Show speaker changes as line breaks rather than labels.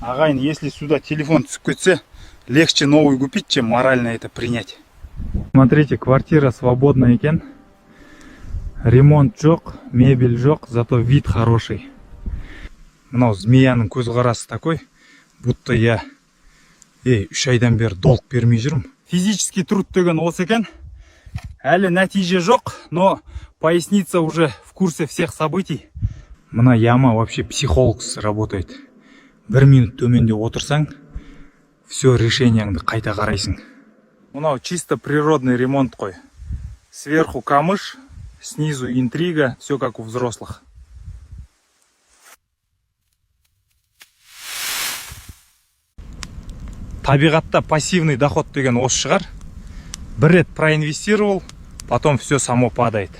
Ағайын, если сюда телефон түсіп кетсе, легче новый купить, чем морально это принять. Смотрите, квартира свободная екен. Ремонт жоқ, мебель жоқ, зато вид хороший. Мынау змеяның көзқарасы такой, будто я 3 айдан бері долг бермей жүрмін. Физический труд деген осы екен. Әлі нәтиже жоқ, но поясница уже в курсе всех событий. Мына яма вообще психолог работает. 1 минут төменде отырсаң, все решенияңды қайта қарайсың. Мынау чисто природный ремонт қой. Сверху камыш, снизу интрига, все как у взрослых. Табиғатта пассивный доход деген осы шығар. Бір рет проинвестировал, потом все само падает.